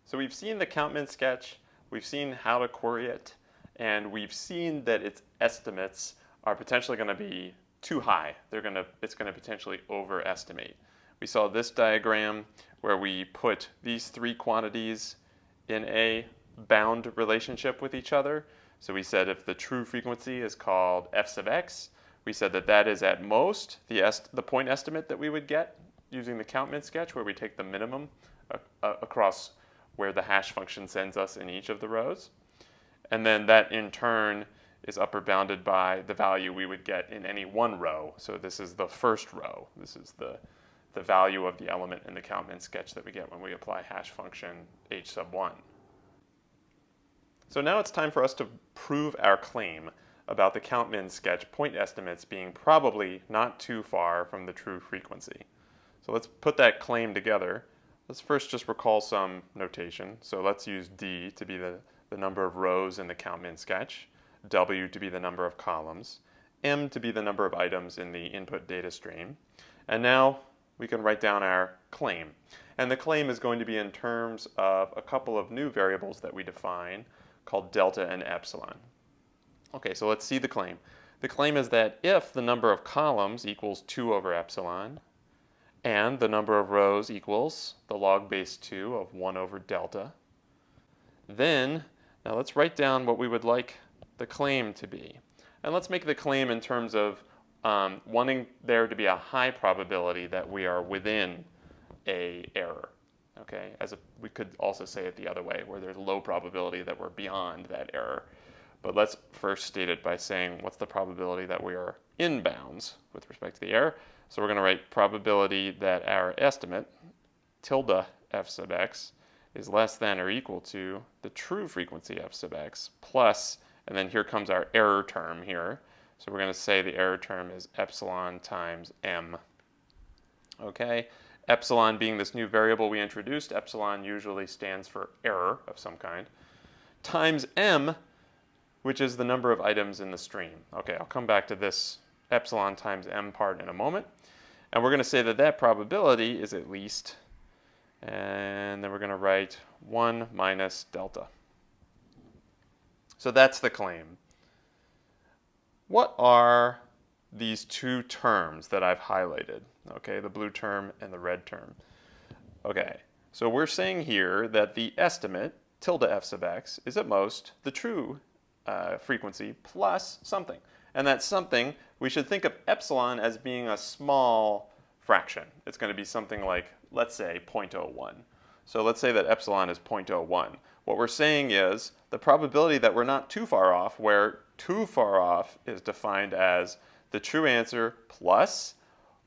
So we've seen the CountMin sketch, we've seen how to query it, and we've seen that its estimates are potentially going to be too high. It's going to potentially overestimate. We saw this diagram where we put these three quantities in a bound relationship with each other. So we said if the true frequency is called f sub x, we said that that is at most the point estimate that we would get using the CountMin sketch, where we take the minimum across where the hash function sends us in each of the rows. And then that in turn is upper bounded by the value we would get in any one row. So this is the first row. This is the value of the element in the CountMin sketch that we get when we apply hash function h sub 1. So now it's time for us to prove our claim about the CountMin sketch point estimates being probably not too far from the true frequency. So let's put that claim together. Let's first just recall some notation. So let's use D to be the number of rows in the CountMin sketch, W to be the number of columns, M to be the number of items in the input data stream. And now we can write down our claim. And the claim is going to be in terms of a couple of new variables that we define called delta and epsilon. Okay, so let's see the claim. The claim is that if the number of columns equals 2 over epsilon, and the number of rows equals the log base 2 of 1 over delta, then, now let's write down what we would like the claim to be. And let's make the claim in terms of wanting there to be a high probability that we are within a error. Okay, we could also say it the other way, where there's low probability that we're beyond that error. But let's first state it by saying what's the probability that we are in bounds with respect to the error. So we're going to write probability that our estimate, tilde f sub x, is less than or equal to the true frequency f sub x plus, and then here comes our error term here. So we're going to say the error term is epsilon times m. Okay, epsilon being this new variable we introduced, epsilon usually stands for error of some kind, times m, which is the number of items in the stream. Okay, I'll come back to this epsilon times m part in a moment. And we're going to say that that probability is at least, and then we're going to write 1 minus delta. So that's the claim. What are these two terms that I've highlighted? Okay, the blue term and the red term. Okay, so we're saying here that the estimate, tilde f sub x, is at most the true frequency plus something. And that something, we should think of epsilon as being a small fraction. It's going to be something like, let's say, 0.01. So let's say that epsilon is 0.01. What we're saying is the probability that we're not too far off, where too far off is defined as the true answer plus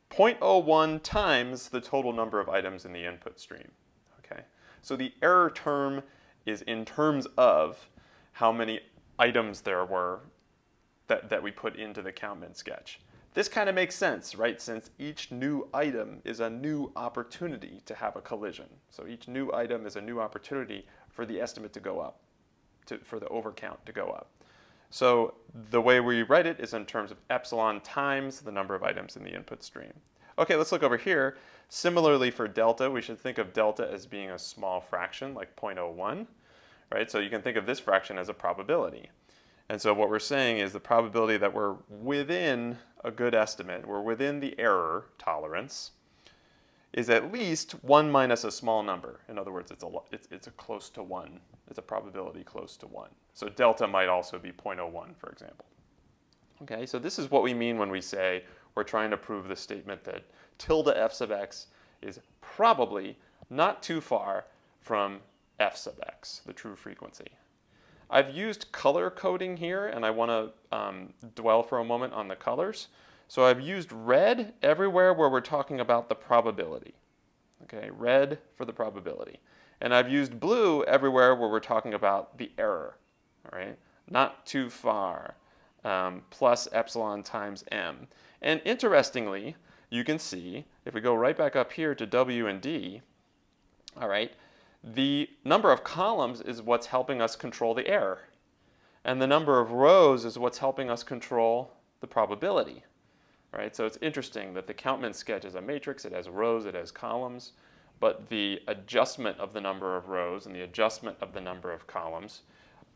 0.01 times the total number of items in the input stream. Okay? So the error term is in terms of how many items there were that we put into the CountMin sketch. This kind of makes sense, right? Since each new item is a new opportunity to have a collision. So each new item is a new opportunity for the estimate to go up, for the overcount to go up. So the way we write it is in terms of epsilon times the number of items in the input stream. Okay, let's look over here. Similarly for delta, we should think of delta as being a small fraction, like 0.01, right? So you can think of this fraction as a probability. And so what we're saying is the probability that we're within a good estimate, we're within the error tolerance, is at least 1 minus a small number. In other words, it's a close to 1. It's a probability close to 1. So delta might also be 0.01, for example. Okay, so this is what we mean when we say we're trying to prove the statement that tilde f sub x is probably not too far from f sub x, the true frequency. I've used color coding here, and I want to dwell for a moment on the colors. So I've used red everywhere where we're talking about the probability. Okay, red for the probability. And I've used blue everywhere where we're talking about the error. All right, not too far, plus epsilon times m. And interestingly, you can see, if we go right back up here to W and D, all right, the number of columns is what's helping us control the error. And the number of rows is what's helping us control the probability. Right? So it's interesting that the CountMin sketch is a matrix. It has rows, it has columns. but the adjustment of the number of rows and the adjustment of the number of columns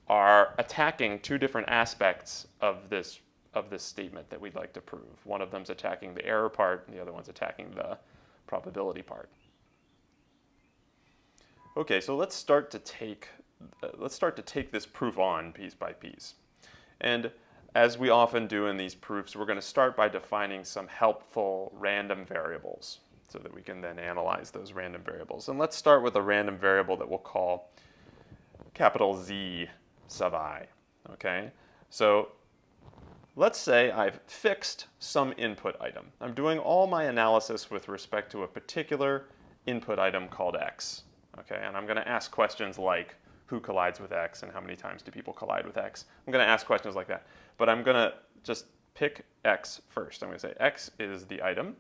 are attacking two different aspects of this statement that we'd like to prove. One of them's attacking the error part, and the other one's attacking the probability part. Okay, so let's start to take this proof on piece by piece. And as we often do in these proofs, we're going to start by defining some helpful random variables so that we can then analyze those random variables. And let's start with a random variable that we'll call capital Z sub I. Okay, so let's say I've fixed some input item. I'm doing all my analysis with respect to a particular input item called X. Okay, and I'm going to ask questions like who collides with X and how many times do people collide with X. I'm going to ask questions like that. But I'm going to just pick X first. I'm going to say X is the item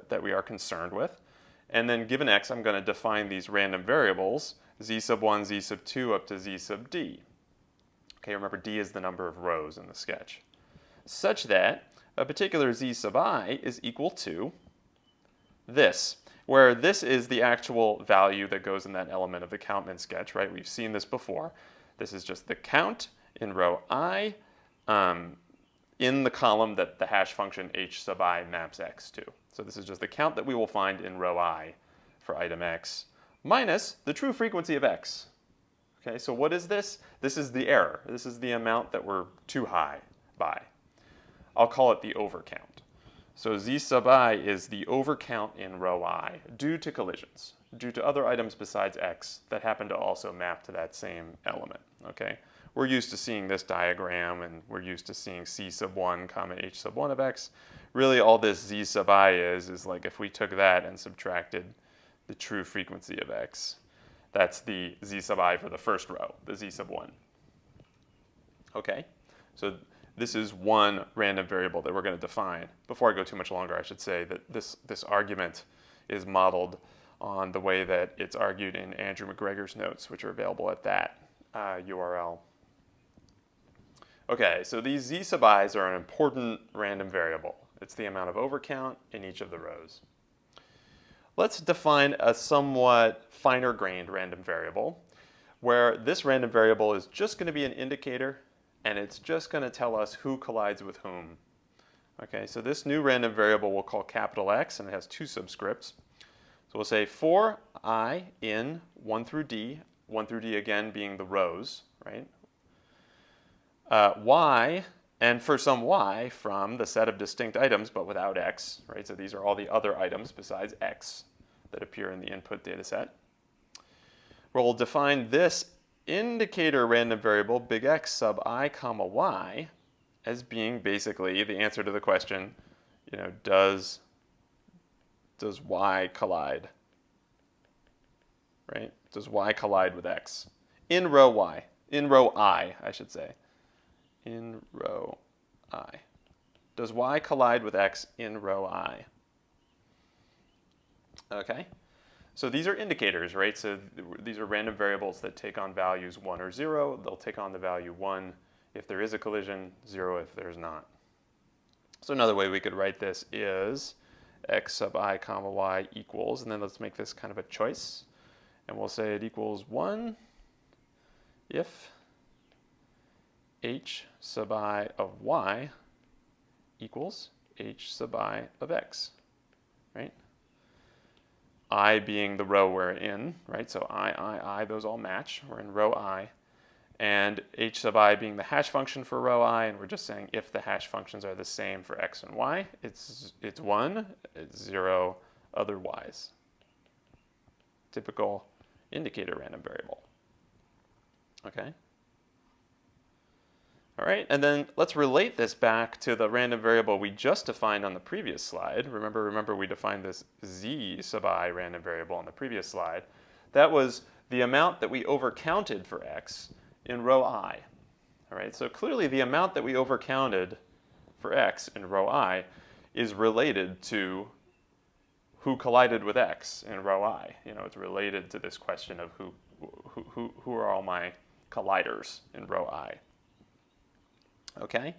that we are concerned with. And then given X, I'm going to define these random variables, Z sub 1, Z sub 2, up to Z sub D. Okay, remember D is the number of rows in the sketch. Such that a particular Z sub I is equal to this, where this is the actual value that goes in that element of the CountMin sketch, right? We've seen this before. This is just the count in row I in the column that the hash function h sub I maps X to. So this is just the count that we will find in row I for item X minus the true frequency of X. Okay, so what is this? This is the error. This is the amount that we're too high by. I'll call it the overcount. So Z sub I is the overcount in row I due to collisions, due to other items besides X that happen to also map to that same element. Okay, we're used to seeing this diagram, and we're used to seeing C sub 1 comma H sub 1 of X. Really all this Z sub I is like if we took that and subtracted the true frequency of X. That's the Z sub I for the first row, the Z sub 1. Okay, so this is one random variable that we're going to define. Before I go too much longer, I should say that this argument is modeled on the way that it's argued in Andrew McGregor's notes, which are available at that URL. Okay, so these Z sub i's are an important random variable. It's the amount of overcount in each of the rows. Let's define a somewhat finer-grained random variable, where this random variable is just going to be an indicator, and it's just going to tell us who collides with whom. Okay, so this new random variable we'll call capital X, and it has two subscripts. So we'll say for I in 1 through D again being the rows, right? Y, and for some Y from the set of distinct items, but without X, right? So these are all the other items besides X that appear in the input data set. We'll define this indicator random variable, big X sub I comma Y, as being basically the answer to the question, does Y collide, right? Does Y collide with X? In row Y, in row I should say. In row I. Does Y collide with X in row I? Okay. So these are indicators, right? So these are random variables that take on values 1 or 0. They'll take on the value 1 if there is a collision, 0 if there's not. So another way we could write this is X sub I comma Y equals, and then let's make this kind of a choice. And we'll say it equals 1 if H sub I of Y equals H sub I of X, right? I being the row we're in, right? So I, those all match. We're in row I. And H sub I being the hash function for row I, and we're just saying if the hash functions are the same for X and Y, it's 1, it's 0 otherwise. Typical indicator random variable. Okay? All right, and then let's relate this back to the random variable we just defined on the previous slide. Remember we defined this Z sub I random variable on the previous slide. That was the amount that we overcounted for X in row I. All right, so clearly the amount that we overcounted for X in row I is related to who collided with X in row I. It's related to this question of who are all my colliders in row I. Okay?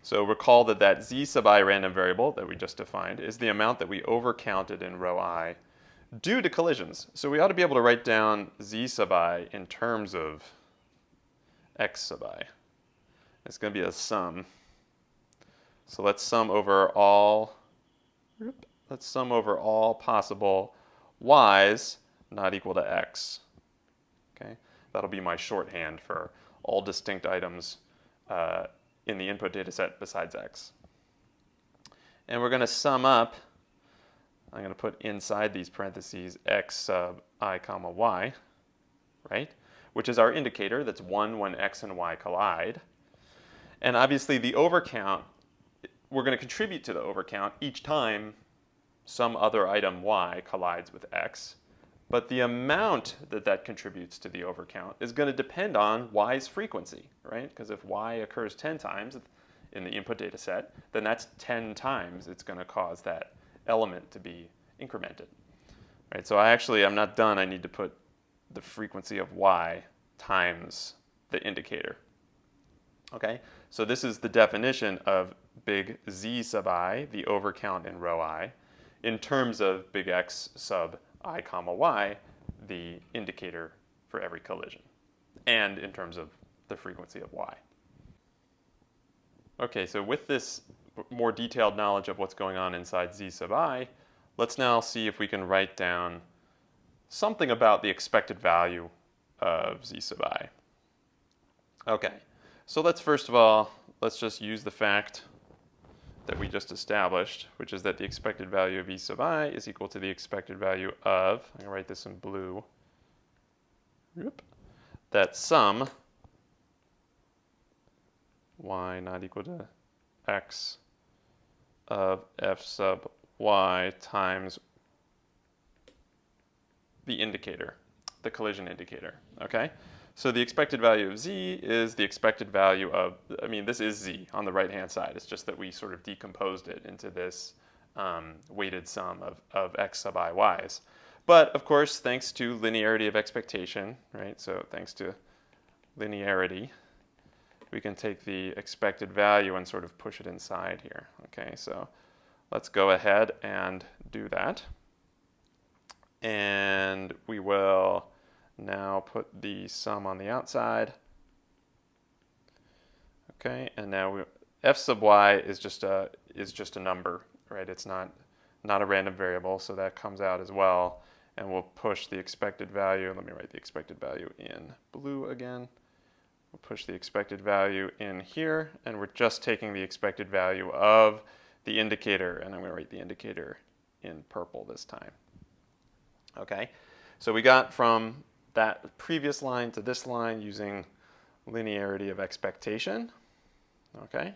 So recall that that z sub I random variable that we just defined is the amount that we overcounted in row I due to collisions. So we ought to be able to write down z sub I in terms of x sub I. It's going to be a sum. So let's sum over all possible y's not equal to x. Okay, that'll be my shorthand for all distinct items in the input data set besides x. And we're going to sum up, I'm going to put inside these parentheses x sub I comma y, right? Which is our indicator that's 1 when x and y collide. And obviously the overcount, we're going to contribute to the overcount each time some other item y collides with x. But the amount that that contributes to the overcount is going to depend on y's frequency, right? Because if y occurs 10 times in the input data set, then that's 10 times it's going to cause that element to be incremented. Right? So I'm not done. I need to put the frequency of y times the indicator. Okay? So this is the definition of big Z sub I, the overcount in row I, in terms of big X sub I comma y, the indicator for every collision, and in terms of the frequency of y. Okay, so with this more detailed knowledge of what's going on inside Z sub I, let's now see if we can write down something about the expected value of Z sub I. Okay, so let's first of all, let's just use the fact that we just established, which is that the expected value of E sub I is equal to the expected value of, I'm going to write this in blue, that sum y not equal to x of f sub y times the indicator, the collision indicator, okay? So the expected value of z is the expected value of, this is z on the right-hand side. It's just that we sort of decomposed it into this weighted sum of x sub I y's. But of course, thanks to linearity of expectation, right? So thanks to linearity, we can take the expected value and sort of push it inside here. Okay, so let's go ahead and do that. And we will now put the sum on the outside. Okay, and now f sub y is just a number, right? It's not a random variable, so that comes out as well. And we'll push the expected value. Let me write the expected value in blue again. We'll push the expected value in here, and we're just taking the expected value of the indicator, and I'm going to write the indicator in purple this time. Okay, so we got from that previous line to this line using linearity of expectation. Okay,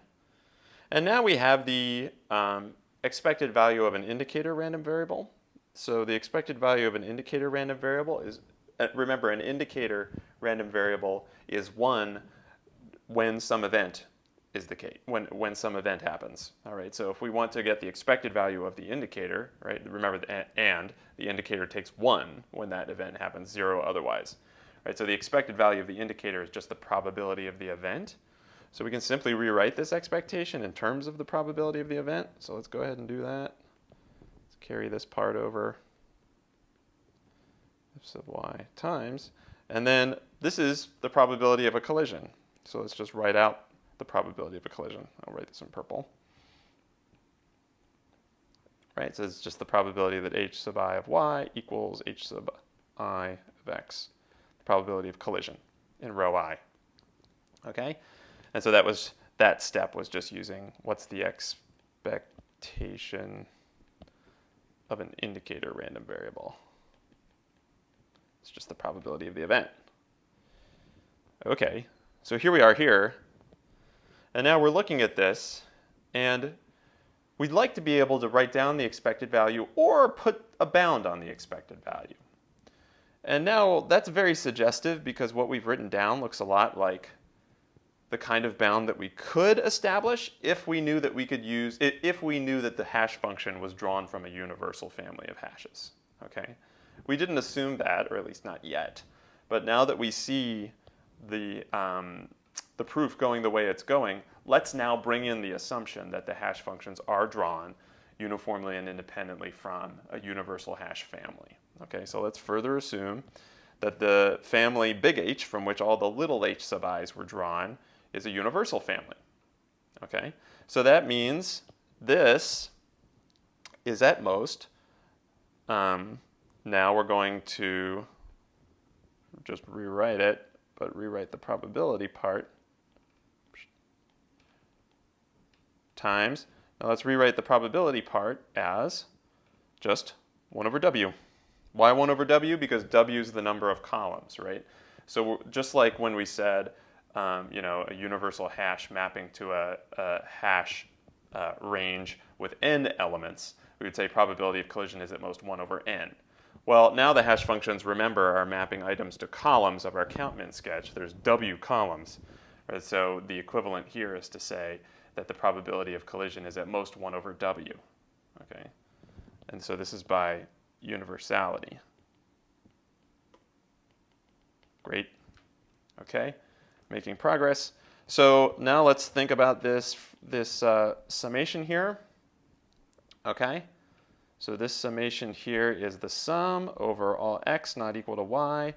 and now we have the expected value of an indicator random variable. So the expected value of an indicator random variable is, remember, an indicator random variable is 1 when some event is the case, when some event happens. All right, so if we want to get the expected value of the indicator, right, remember the indicator takes 1 when that event happens, 0 otherwise. Right, so the expected value of the indicator is just the probability of the event. So we can simply rewrite this expectation in terms of the probability of the event. So let's go ahead and do that. Let's carry this part over f sub y times, and then this is the probability of a collision. So let's just write out the probability of a collision. I'll write this in purple. Right, so it's just the probability that h sub I of y equals h sub I of x, the probability of collision in row I. Okay, and so that step was just using what's the expectation of an indicator random variable. It's just the probability of the event. Okay, so here we are here. And now we're looking at this, and we'd like to be able to write down the expected value or put a bound on the expected value. And now that's very suggestive because what we've written down looks a lot like the kind of bound that we could establish if we knew that we could use it, if we knew that the hash function was drawn from a universal family of hashes. Okay? We didn't assume that, or at least not yet. But now that we see the the proof going the way it's going, let's now bring in the assumption that the hash functions are drawn uniformly and independently from a universal hash family. Okay, so let's further assume that the family big H, from which all the little h sub i's were drawn, is a universal family. Okay, so that means this is at most, now we're going to just rewrite it, but rewrite the probability part times, now let's rewrite the probability part as just 1 over W. Why 1 over W? Because W is the number of columns, right? So just like when we said, you know, a universal hash mapping to a hash range with n elements, we would say probability of collision is at most 1 over n. Well, now the hash functions, remember, are mapping items to columns of our CountMin sketch. There's W columns. Right? So the equivalent here is to say that the probability of collision is at most 1 over W. Okay? And so this is by universality. Great. Okay, making progress. So now let's think about this summation here. Okay, so this summation here is the sum over all x not equal to y.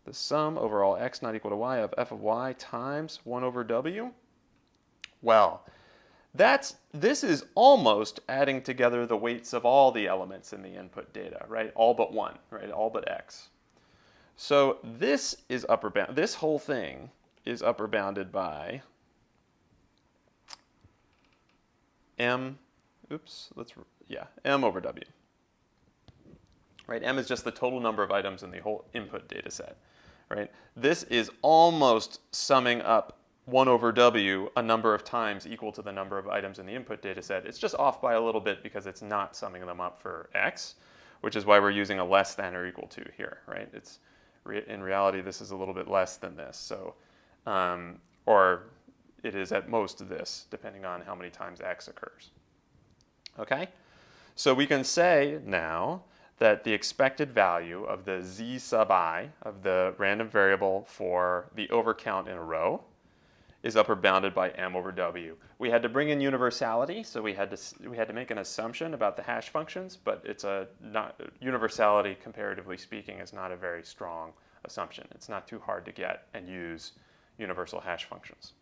The sum over all x not equal to y of f of y times 1 over w. Well, this is almost adding together the weights of all the elements in the input data, right? All but one, right? All but x. So this is upper bound. This whole thing is upper bounded by m. Oops. M over w. Right? M is just the total number of items in the whole input data set. Right? This is almost summing up 1 over w a number of times equal to the number of items in the input data set. It's just off by a little bit because it's not summing them up for x, which is why we're using a less than or equal to here, right? In reality, this is a little bit less than this, so, or it is at most this, depending on how many times x occurs. Okay? So we can say now that the expected value of the z sub I, of the random variable for the overcount in a row, is upper bounded by m over w. We had to bring in universality, so we had to make an assumption about the hash functions, but universality, comparatively speaking, is not a very strong assumption. It's not too hard to get and use universal hash functions.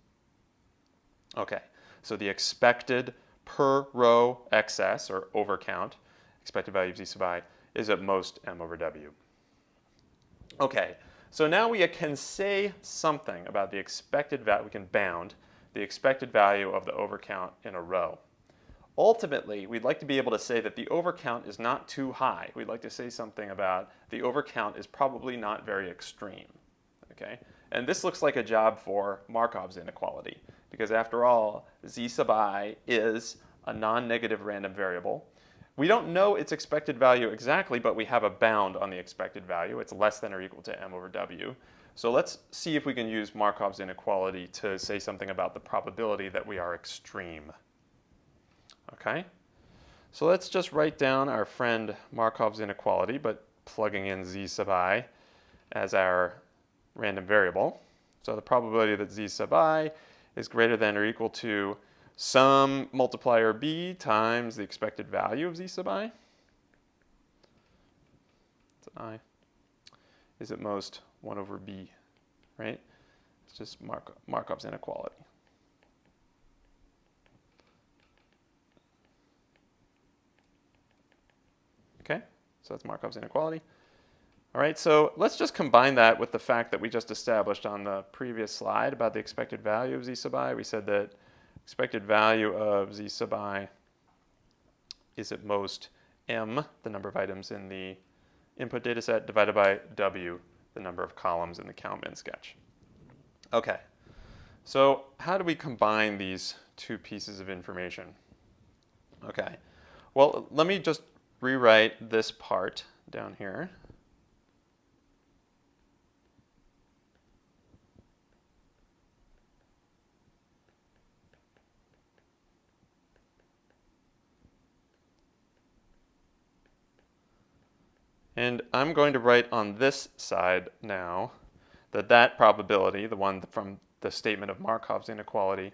Okay, so the expected per row excess, or overcount, expected value of z sub I, is at most m over w. Okay. So now we can say something about the expected value, we can bound the expected value of the overcount in a row. Ultimately, we'd like to be able to say that the overcount is not too high. We'd like to say something about the overcount is probably not very extreme. Okay? And this looks like a job for Markov's inequality, because after all, z sub I is a non-negative random variable. We don't know its expected value exactly, but we have a bound on the expected value. It's less than or equal to m over w. So let's see if we can use Markov's inequality to say something about the probability that we are extreme. Okay? So let's just write down our friend Markov's inequality, but plugging in z sub I as our random variable. So the probability that z sub I is greater than or equal to some multiplier b times the expected value of z sub I. So I is at most 1 over b, right? It's just Markov's inequality. Okay, so that's Markov's inequality. All right, so let's just combine that with the fact that we just established on the previous slide about the expected value of z sub I. We said that expected value of z sub I is at most m, the number of items in the input data set, divided by w, the number of columns in the CountMin sketch. Okay, so how do we combine these two pieces of information? Okay, well, let me just rewrite this part down here. And I'm going to write on this side now that probability, the one from the statement of Markov's inequality,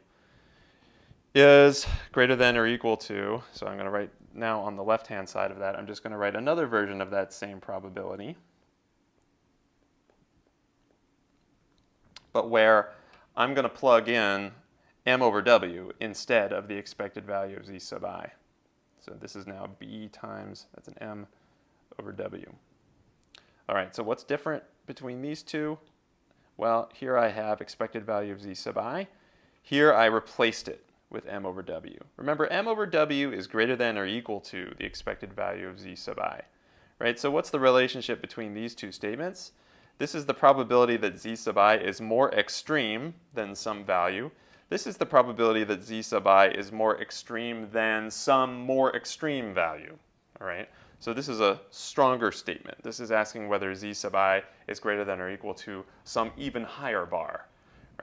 is greater than or equal to, so I'm going to write now on the left-hand side of that, I'm just going to write another version of that same probability, but where I'm going to plug in m over w instead of the expected value of z sub I. So this is now b times, that's an m over w. All right, so what's different between these two? Well, here I have expected value of z sub I. Here I replaced it with m over w. Remember, m over w is greater than or equal to the expected value of z sub I. Right, so what's the relationship between these two statements? This is the probability that z sub I is more extreme than some value. This is the probability that z sub I is more extreme than some more extreme value. All right, so this is a stronger statement. This is asking whether z sub I is greater than or equal to some even higher bar.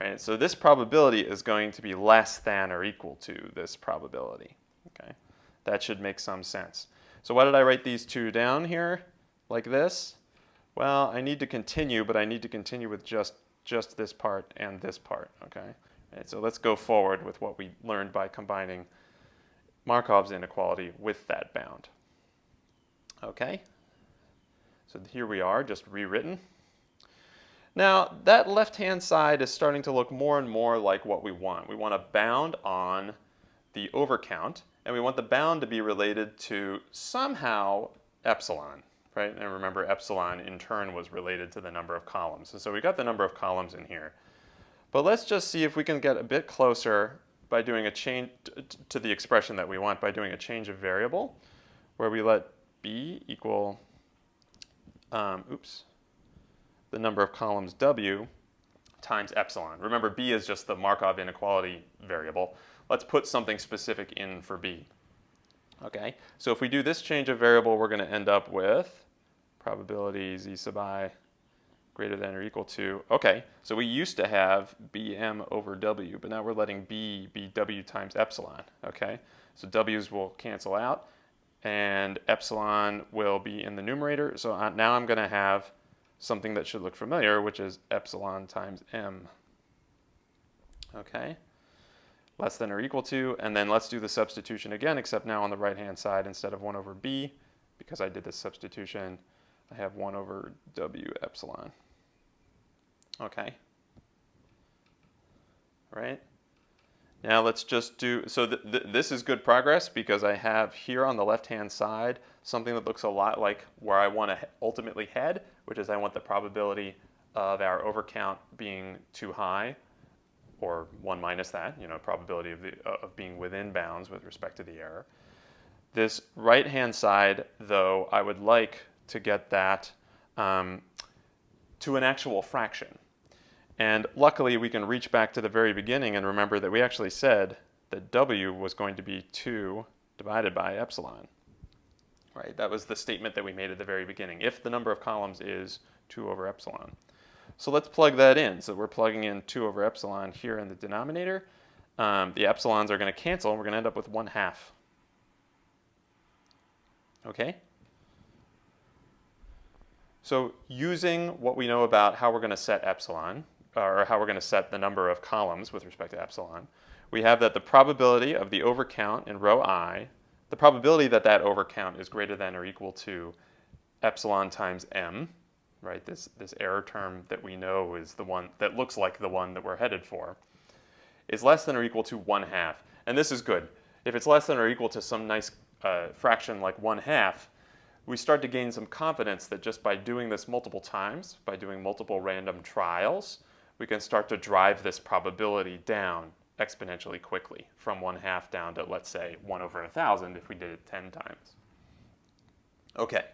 Right, so this probability is going to be less than or equal to this probability. Okay, that should make some sense. So why did I write these two down here like this? Well, I need to continue, but I need to continue with just this part and this part. Okay, right, so let's go forward with what we learned by combining Markov's inequality with that bound. Okay, so here we are, just rewritten. Now, that left-hand side is starting to look more and more like what we want. We want a bound on the overcount, and we want the bound to be related to somehow epsilon, right? And remember, epsilon in turn was related to the number of columns. And so we got the number of columns in here. But let's just see if we can get a bit closer by doing a change to the expression that we want by doing a change of variable, where we let b equal, the number of columns w times epsilon. Remember, b is just the Markov inequality variable. Let's put something specific in for b. Okay, so if we do this change of variable, we're going to end up with probability z sub I greater than or equal to, okay, so we used to have bm over w, but now we're letting b be w times epsilon. Okay, so w's will cancel out, and epsilon will be in the numerator. So now I'm going to have something that should look familiar, which is epsilon times m. Okay, less than or equal to, and then let's do the substitution again, except now on the right-hand side, instead of 1 over b, because I did this substitution, I have 1 over w epsilon. Okay, right? Now let's just do, so this is good progress because I have here on the left-hand side something that looks a lot like where I want to ultimately head, which is I want the probability of our overcount being too high, or 1 minus that, probability of being within bounds with respect to the error. This right-hand side, though, I would like to get that to an actual fraction. And luckily, we can reach back to the very beginning and remember that we actually said that w was going to be 2 divided by epsilon. Right? That was the statement that we made at the very beginning, if the number of columns is 2 over epsilon. So let's plug that in. So we're plugging in 2 over epsilon here in the denominator. The epsilons are going to cancel, and we're going to end up with 1/2. Okay? So using what we know about how we're going to set epsilon, or how we're going to set the number of columns with respect to epsilon, we have that the probability of the overcount in row I, the probability that that overcount is greater than or equal to epsilon times m, right? This error term that we know is the one that looks like the one that we're headed for, is less than or equal to 1/2. And this is good. If it's less than or equal to some nice fraction like 1/2, we start to gain some confidence that just by doing this multiple times, by doing multiple random trials, we can start to drive this probability down exponentially quickly from 1/2 down to, let's say, 1 over 1,000 if we did it 10 times. Okay,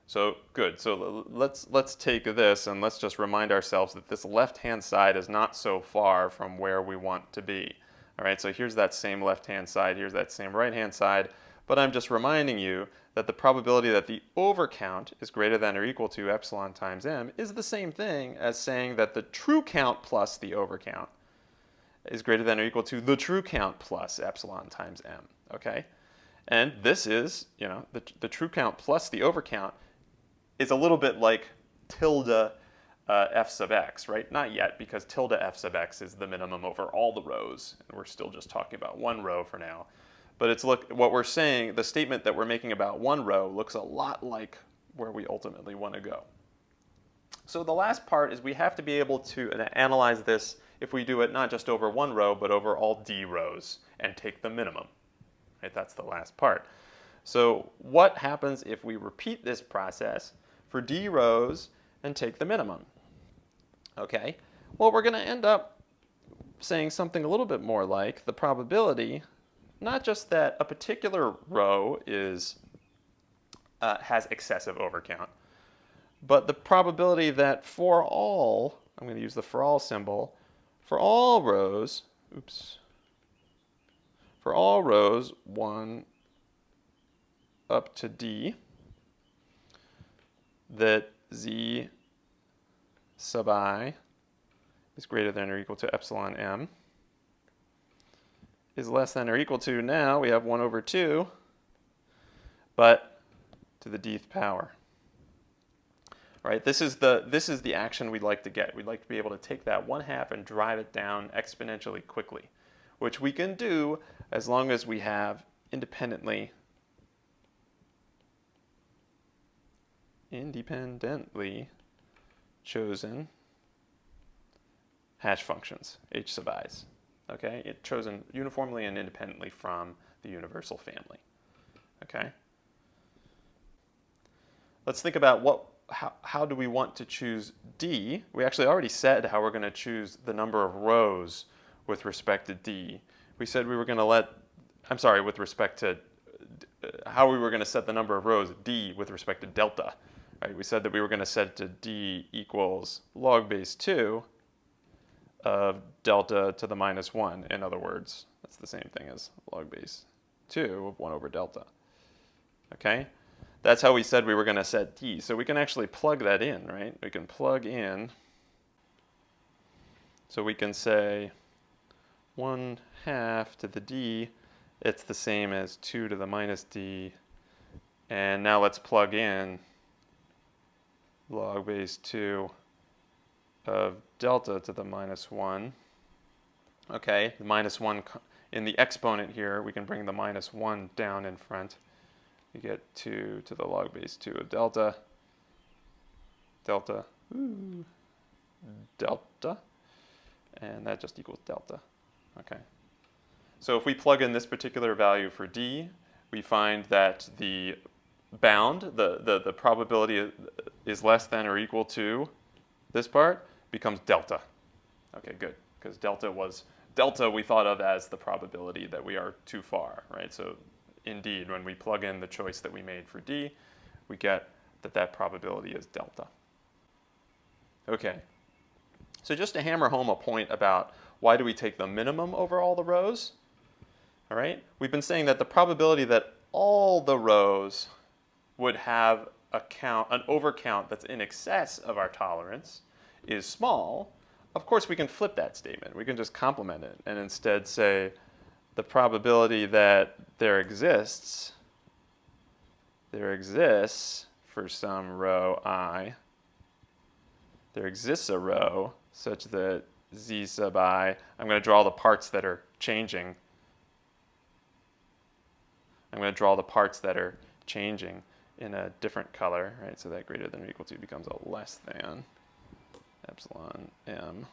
so good. So let's take this and let's just remind ourselves that this left-hand side is not so far from where we want to be. All right, so here's that same left-hand side, here's that same right-hand side, but I'm just reminding you that the probability that the overcount is greater than or equal to epsilon times m is the same thing as saying that the true count plus the overcount is greater than or equal to the true count plus epsilon times m, okay? And this is, the true count plus the overcount is a little bit like tilde f sub x, right? Not yet, because tilde f sub x is the minimum over all the rows, and we're still just talking about one row for now. But it's what we're saying, the statement that we're making about one row looks a lot like where we ultimately want to go. So the last part is we have to be able to analyze this if we do it not just over one row, but over all d rows and take the minimum. Right? That's the last part. So what happens if we repeat this process for d rows and take the minimum? Okay, well, we're going to end up saying something a little bit more like the probability, not just that a particular row has excessive overcount, but the probability that for all, I'm going to use the for all symbol, for all rows, for all rows 1 up to d, that z sub I is greater than or equal to epsilon m is less than or equal to, now we have 1 over 2, but to the dth power. All right, this is the action we'd like to get. We'd like to be able to take that 1/2 and drive it down exponentially quickly, which we can do as long as we have independently chosen hash functions, h sub i's. Okay, it's chosen uniformly and independently from the universal family. Okay. Let's think about how do we want to choose d? We actually already said how we're going to choose the number of rows with respect to d. We said we were going to with respect to how we were going to set the number of rows d with respect to delta. Right? We said that we were going to set to d equals log base 2 of delta to the minus 1. In other words, that's the same thing as log base 2 of 1 over delta. Okay? That's how we said we were going to set d. So we can actually plug that in, right? We can plug in. So we can say 1/2 to the d, it's the same as 2 to the minus d. And now let's plug in log base 2 of delta to the minus 1. Okay, the minus 1 in the exponent here, we can bring the minus 1 down in front. We get 2 to the log base 2 of delta, delta, and that just equals delta. Okay. So if we plug in this particular value for d, we find that the bound, the probability is less than or equal to this part, becomes delta. Okay, good, because delta we thought of as the probability that we are too far, right? So indeed, when we plug in the choice that we made for d, we get that probability is delta. Okay, so just to hammer home a point about why do we take the minimum over all the rows, all right? We've been saying that the probability that all the rows would have an overcount that's in excess of our tolerance is small. Of course, we can flip that statement. We can just complement it and instead say the probability that there exists for some row I, there exists a row such that z sub I, I'm going to draw the parts that are changing. I'm going to draw the parts that are changing in a different color, right? So that greater than or equal to becomes a less than epsilon m.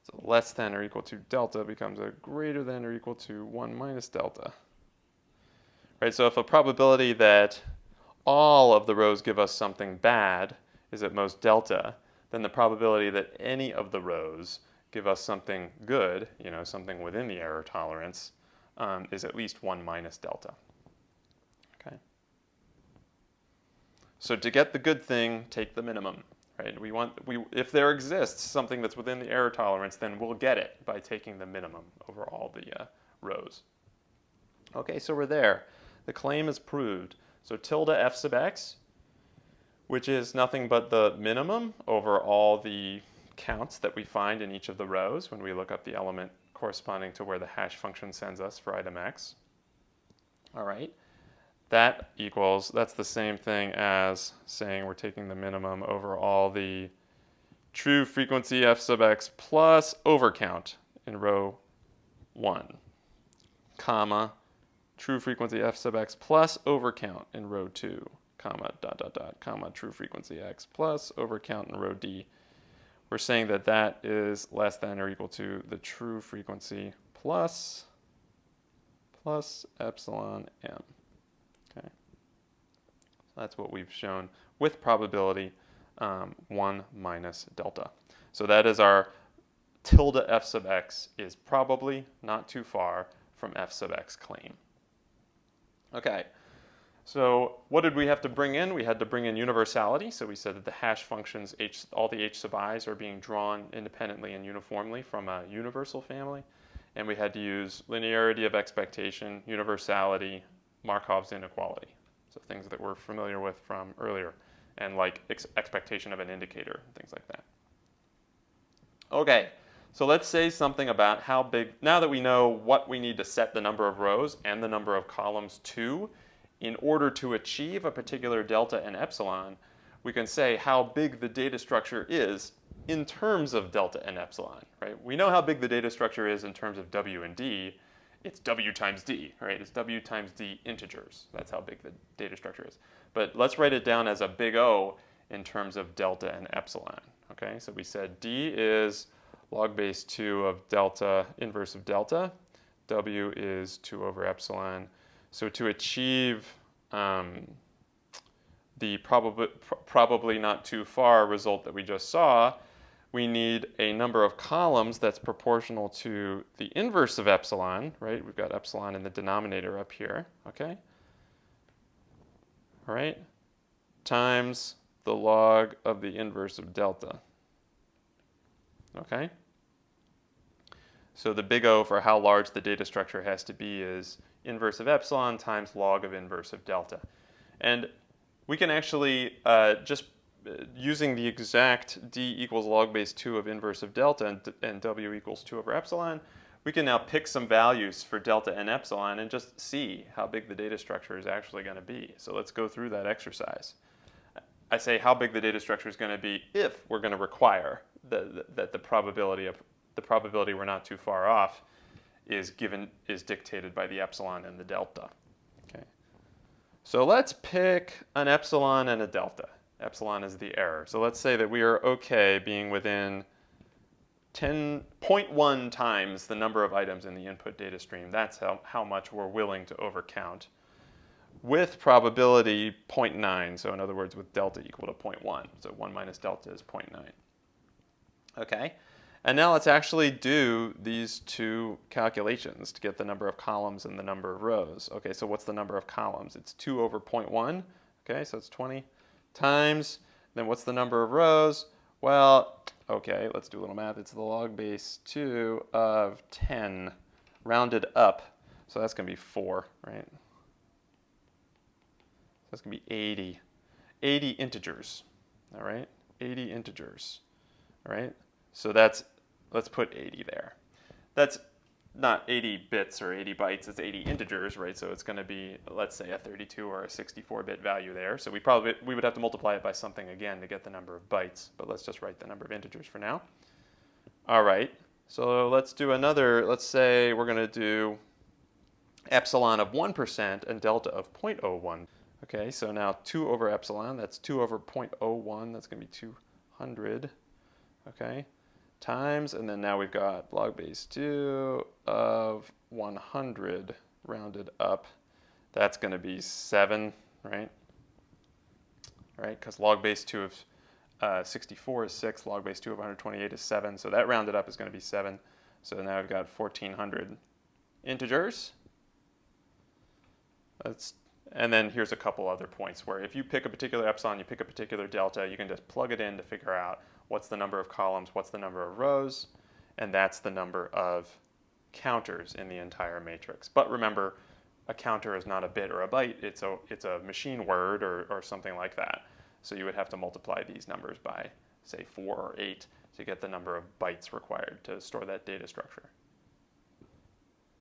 So less than or equal to delta becomes a greater than or equal to 1 minus delta. Right, so if a probability that all of the rows give us something bad is at most delta, then the probability that any of the rows give us something good, something within the error tolerance, is at least 1 minus delta. Okay. So to get the good thing, take the minimum. Right? If there exists something that's within the error tolerance, then we'll get it by taking the minimum over all the rows. Okay, so we're there. The claim is proved. So tilde f sub x, which is nothing but the minimum over all the counts that we find in each of the rows when we look up the element corresponding to where the hash function sends us for item x. All right. that's the same thing as saying we're taking the minimum over all the true frequency f sub x plus overcount in row 1, comma, true frequency f sub x plus overcount in row 2, comma, dot, dot, dot, comma, true frequency x plus overcount in row d. We're saying that that is less than or equal to the true frequency plus epsilon m. Okay, so that's what we've shown with probability 1 minus delta. So that is our tilde f sub x is probably not too far from f sub x claim. Okay, so what did we have to bring in? We had to bring in universality. So we said that the hash functions, all the h sub i's are being drawn independently and uniformly from a universal family. And we had to use linearity of expectation, universality, Markov's inequality. So things that we're familiar with from earlier, and like expectation of an indicator, things like that. Okay, so let's say something about how big, now that we know what we need to set the number of rows and the number of columns to in order to achieve a particular delta and epsilon, we can say how big the data structure is in terms of delta and epsilon, right? We know how big the data structure is in terms of w and d. It's w times d, right? It's w times d integers. That's how big the data structure is. But let's write it down as a big O in terms of delta and epsilon, okay? So we said d is log base 2 of delta, inverse of delta. W is 2 over epsilon. So to achieve the probably not too far result that we just saw, we need a number of columns that's proportional to the inverse of epsilon, right? We've got epsilon in the denominator up here, okay? All right, times the log of the inverse of delta, okay? So the big O for how large the data structure has to be is inverse of epsilon times log of inverse of delta. And we can actually just using the exact d equals log base 2 of inverse of delta and w equals 2 over epsilon, we can now pick some values for delta and epsilon and just see how big the data structure is actually going to be. So let's go through that exercise. I say how big the data structure is going to be if we're going to require that the probability we're not too far off is dictated by the epsilon and the delta. Okay. So let's pick an epsilon and a delta. Epsilon is the error. So let's say that we are okay being within 0.1 times the number of items in the input data stream. That's how much we're willing to overcount with probability 0.9. So in other words, with delta equal to 0.1. So 1 minus delta is 0.9. Okay. And now let's actually do these two calculations to get the number of columns and the number of rows. Okay, so what's the number of columns? It's 2 over 0.1. Okay, so it's 20 times. Then what's the number of rows? Well, okay, let's do a little math. It's the log base 2 of 10 rounded up. So that's going to be 4, right? That's going to be 80. 80 integers, all right? 80 integers, all right? So let's put 80 there. That's not 80 bits or 80 bytes, it's 80 integers, right? So it's going to be, let's say, a 32 or a 64-bit value there. So we would have to multiply it by something again to get the number of bytes, but let's just write the number of integers for now. All right, so let's do another, let's say we're going to do epsilon of 1% and delta of 0.01. Okay, so now 2 over epsilon, that's 2 over 0.01, that's going to be 200, okay? Times, and then now we've got log base 2 of 100 rounded up. That's going to be 7, right? Right, because log base 2 of 64 is 6, log base 2 of 128 is 7, so that rounded up is going to be 7. So now we've got 1,400 integers. And then here's a couple other points where if you pick a particular epsilon, you pick a particular delta, you can just plug it in to figure out what's the number of columns, what's the number of rows, and that's the number of counters in the entire matrix. But remember, a counter is not a bit or a byte, it's a machine word or something like that. So you would have to multiply these numbers by, say, 4 or 8 to get the number of bytes required to store that data structure.